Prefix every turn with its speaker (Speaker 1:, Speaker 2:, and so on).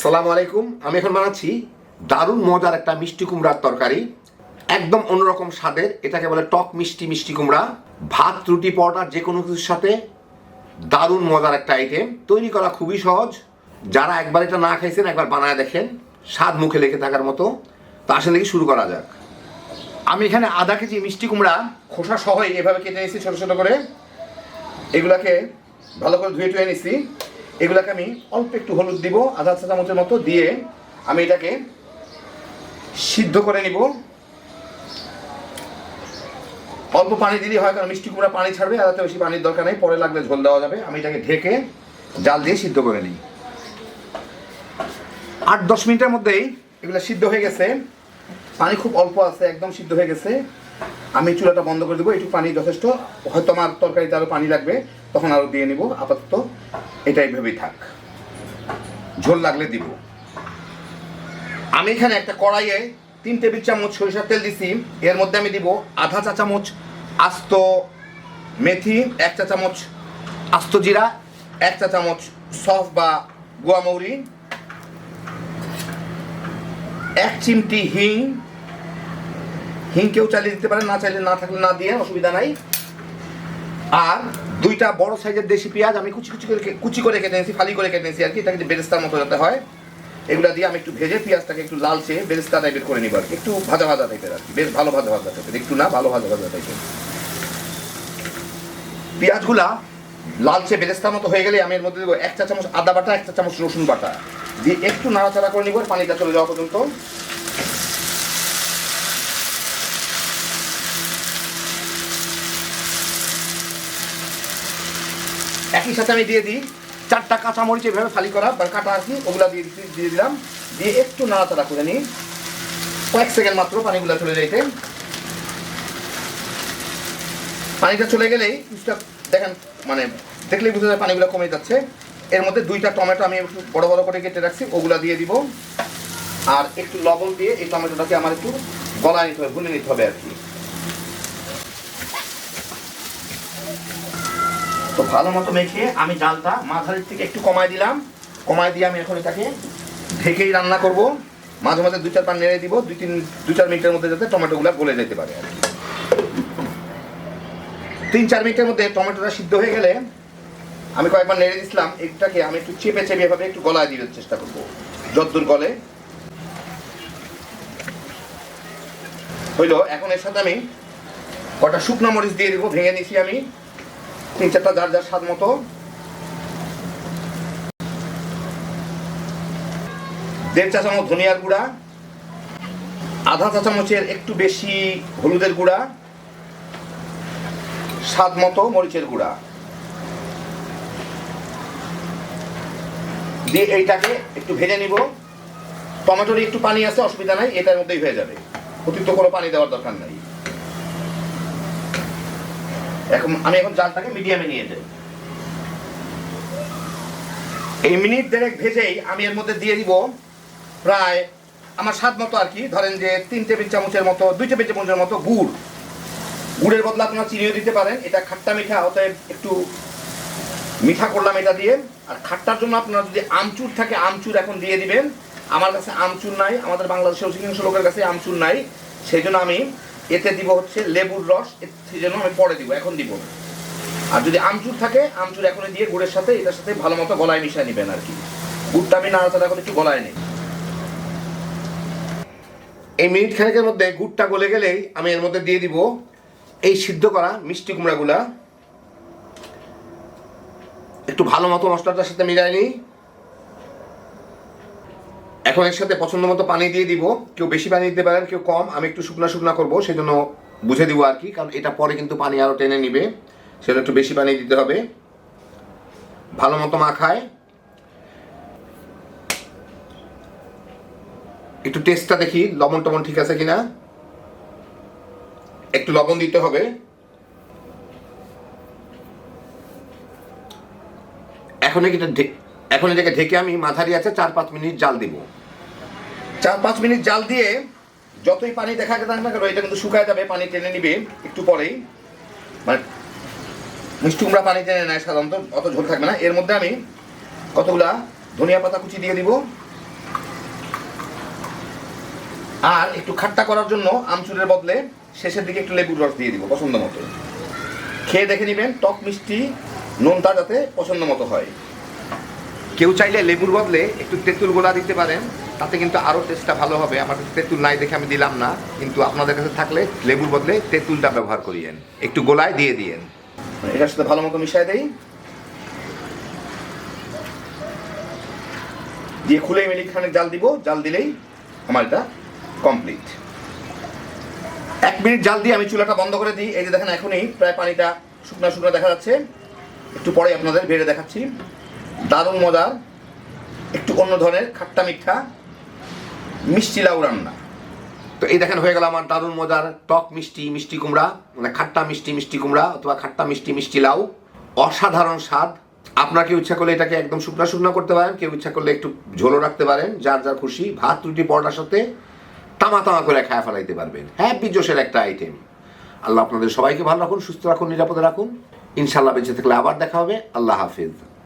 Speaker 1: আসসালামু আলাইকুম। আমি এখন বানাচ্ছি দারুণ মজার একটা মিষ্টি কুমড়ার তরকারি, একদম অন্যরকম স্বাদের। এটাকে বলে টক মিষ্টি মিষ্টি কুমড়া। ভাত, রুটি, পরোটা যে কোনো কিছুর সাথে দারুণ মজার একটা আইটেম। তৈরি করা খুবই সহজ। যারা একবার এটা না খাইছেন একবার বানায় দেখেন, স্বাদ মুখে লেগে থাকার মতো। তো আসলে কি শুরু করা যাক। আমি এখানে আধা কেজি মিষ্টি কুমড়া খোসা সহই এভাবে কেটে নিয়েছি ছোটো ছোটো করে। এগুলাকে ভালো করে ধুয়ে টুয়ে নিচ্ছি। এগুলাকে আমি অল্প একটু হলুদ দিব, আধা চা চামচের মতো দিয়ে আমি এটাকে সিদ্ধ করে নিব। অল্প পানি দিলেই হয়, কারণ মিষ্টি কুমড়া পানি ছাড়বে, আর বেশি পানির দরকার নেই, পরে লাগলে ঝোল দেওয়া যাবে। আমি এটাকে ঢেকে জাল দিয়ে সিদ্ধ করে নিই। 8-10 মিনিটের মধ্যেই এগুলো সিদ্ধ হয়ে গেছে। পানি খুব অল্প আছে, একদম সিদ্ধ হয়ে গেছে। আমি চুলাটা বন্ধ করে দেবো। একটু পানি যথেষ্ট, হয়তো আমার তরকারিতে আরও পানি লাগবে, তখন আরও দিয়ে নিব। আপাতত এটাই ভেবেই থাক, ঝোল লাগলে দিব। আমি এখানে একটা কড়াইয়ে 3 টেবিল চামচ সরিষার তেল দিছি। এর মধ্যে আমি দিব আধা চা চামচ আস্ত মেথি, 1 চা চামচ আস্ত জিরা, 1 চা চামচ সফ বা গোয়া মৌরি, 1 চিমটি হিং। হিং কেউ চালিয়ে দিতে পারে, না চাইলে না থাকলে না দিয়ে অসুবিধা নাই। আর 2টা বড় সাইজের দেশি পেঁয়াজ আমি কুচি করে কেটে নিয়েছি, ফালি করে কেটে নিয়েছি আর কি, এটাকে বেরেস্তার মতো যাতে হয়। এগুলা দিয়ে আমি একটু ভেজে পেঁয়াজটাকে একটু লালচে বেরেস্তা টাইপের করে নিব আর কি, একটু ভাজা ভাজা টাইপের আর কি, বেশ ভালো ভাজা ভাজা টাইপের, একটু না ভালো ভাজা ভাজা টাইপের। পেঁয়াজগুলা লালচে বেরেস্তার মতো হয়ে গেলে আমি এর মধ্যে দেবো 1 চা চামচ আদা বাটা, 1 চা চামচ রসুন বাটা দিয়ে একটু নাড়াচাড়া করে নিব পানিটা চলে যাওয়া পর্যন্ত। একই সাথে আমি দিয়ে দিই 4টা কাঁচামরিচ এভাবে ফালি করা বা কাটা আর কি, ওগুলা দিয়ে দিলাম। দিয়ে একটু নাড়াচাড়া করে নিই, কয়েক সেকেন্ড মাত্র পানিগুলো চলে যাইতে। পানিটা চলে গেলেই দেখেন, মানে দেখলেই বুঝা যায় পানিগুলো কমে যাচ্ছে। এর মধ্যে 2টা টমেটো আমি একটু বড় বড় করে কেটে রাখছি, ওগুলা দিয়ে দিব। আর একটু লবণ দিয়ে এই টমেটোটাকে আমার একটু গলায় নিতে হবে, ভুনে নিতে হবে আর কি। তো ভালো মতো মেখে আমি জালটা মাঝারির থেকে একটু কমায় দিলাম। কমায় দিয়ে আমি এখন এটাকে ঢেকেই রান্না করব। মাঝে মাঝে 2-4 পান নেড়ে দিব, 2-4 মিনিটের মধ্যে যাতে টমেটোগুলো গলে যেতে পারে আর কি। 3-4 মিনিটের মধ্যে টমেটোটা সিদ্ধ হয়ে গেলে আমি কয়েকবার নেড়ে দিচ্ছিলাম। এটাকে আমি একটু চেপে চেপে এভাবে একটু গলায় দেওয়ার চেষ্টা করব, যতদূর গলে হইলো। এখন এর সাথে আমি কটা শুকনো মরিচ দিয়ে দিব, ভেঙে নিছি আমি 3-4টা, যার যার স্বাদ মতো। 1.5 চা চামচ ধনিয়ার গুঁড়া, আধা চা চামচের একটু বেশি হলুদের গুঁড়া, স্বাদ মতো মরিচের গুঁড়া দিয়ে এইটাকে একটু ভেজে নিব। টমেটোর একটু পানি আছে, অসুবিধা নাই, এটার মধ্যেই হয়ে যাবে, অতিরিক্ত কোনো পানি দেওয়ার দরকার নাই। আমি এখন জালটাকে মিডিয়ামে নিয়ে যাই। এই মিনিট 1.5 ভেজেই আমি এর মধ্যে দিয়ে দিব প্রায় আমার স্বাদ মতো আর কি, ধরেন যে 3 টেবিল চামচের মতো, 2 টেবিল চামচের মতো গুড়। গুড়ের বদলে আপনারা চিনিও দিতে পারেন। এটা খাট্টা মিঠা, অতএব একটু মিঠা করলাম এটা দিয়ে। আর খাট্টার জন্য আপনারা যদি আমচুর থাকে, আমচুর এখন দিয়ে দিবেন। আমার কাছে আমচুর নাই, আমাদের বাংলাদেশের অধিকাংশ লোকের কাছে আমচুর নাই, সেই জন্য আমি এতে দিব হচ্ছে লেবুর রস। সেই জন্য আমি পরে দিব, এখন দিব না। আর যদি আমচুর থাকে, আমচুর এখনই দিয়ে গুড়ের সাথে এটার সাথে ভালো মতো গলায় মিশিয়ে নেবেন আর কি। গুড়টা আমি নাড়াচাড়া করে একটু গলায় নিই। এই মিনিট খানেকের মধ্যে গুড়টা গলে গেলেই আমি এর মধ্যে দিয়ে দিব এই সিদ্ধ করা মিষ্টি কুমড়াগুলা। একটু ভালো মতো মশলাটার সাথে মিলাই নিই। এখন এর সাথে পছন্দ মতো পানি দিয়ে দিব। কেউ বেশি পানি দিতে পারেন, কেউ কম। আমি একটু শুকনা শুকনা করবো, সেই জন্য বুঝে দিব আর কি, কারণ এটা পরে কিন্তু পানি আরও টেনে নিবে, সেজন্য একটু বেশি পানি দিতে হবে। ভালো মতো মাখায় একটু টেস্টটা দেখি, লবণ টবণ ঠিক আছে কিনা। একটু লবণ দিতে হবে। এখন এটাকে ঢেকে আমি মাঝারি আছে 4-5 মিনিট জাল দিব। 4-5 মিনিট জাল দিয়ে যতই পানি দেখা যাক না কেন, এটা কিন্তু শুকায় যাবে, পানি টেনে নিবে একটু পরেই। মানে মিষ্টি কুমড়া পানি টেনে নেয় সাধারণত, অত ঝোল থাকবে না। এর মধ্যে আমি কতগুলা ধনিয়া পাতা কুচি দিয়ে দিব, আর একটু খাট্টা করার জন্য আমচুরের বদলে শেষের দিকে একটু লেবুর রস দিয়ে দিব পছন্দ মতো। খেয়ে দেখে নেবেন টক মিষ্টি নোনতা যাতে পছন্দ মতো হয়। কেউ চাইলে লেবুর বদলে একটু তেঁতুল গোলা দিতে পারেন, তাতে কিন্তু আরও টেস্টটা ভালো হবে। আমার কাছে তেঁতুল নাই দেখে আমি দিলাম না, কিন্তু আপনাদের কাছে থাকলে লেবুর বদলে তেঁতুলটা ব্যবহার করিয়েন, একটু গোলায় দিয়ে দিয়েন। এটার সাথে ভালো মতো মিশিয়ে দেই, দিয়ে খুলে মিনিট খানেক জাল দিব। জাল দিলেই আমার এটা কমপ্লিট। 1 মিনিট জাল দিয়ে আমি চুলাটা বন্ধ করে দিই। এই যে দেখেন এখনই প্রায় পানিটা শুকনো শুকনো দেখা যাচ্ছে। একটু পরে আপনাদের বেড়ে দেখাচ্ছি। দারুণ মজার একটু অন্য ধরনের খাট্টা মিঠা মিষ্টি লাউ রান্না। তো এই দেখেন হয়ে গেল আমার দারুণ মজার টক মিষ্টি মিষ্টি কুমড়া, মানে খাট্টা মিষ্টি মিষ্টি কুমড়া অথবা খাট্টা মিষ্টি মিষ্টি লাউ। অসাধারণ স্বাদ। আপনার কেউ ইচ্ছা করলে এটাকে একদম শুকনো শুকনো করতে পারেন, কেউ ইচ্ছা করলে একটু ঝোলও রাখতে পারেন, যার যার খুশি। ভাত রুটি পরোটার সাথে তামা তামা করে খায়া ফেলাইতে পারবেন। হ্যাপি জোশের একটা আইটেম। আল্লাহ আপনাদের সবাইকে ভালো রাখুন, সুস্থ রাখুন, নিরাপদে রাখুন। ইনশাল্লাহ বেঁচে থাকলে আবার দেখা হবে। আল্লাহ হাফিজ।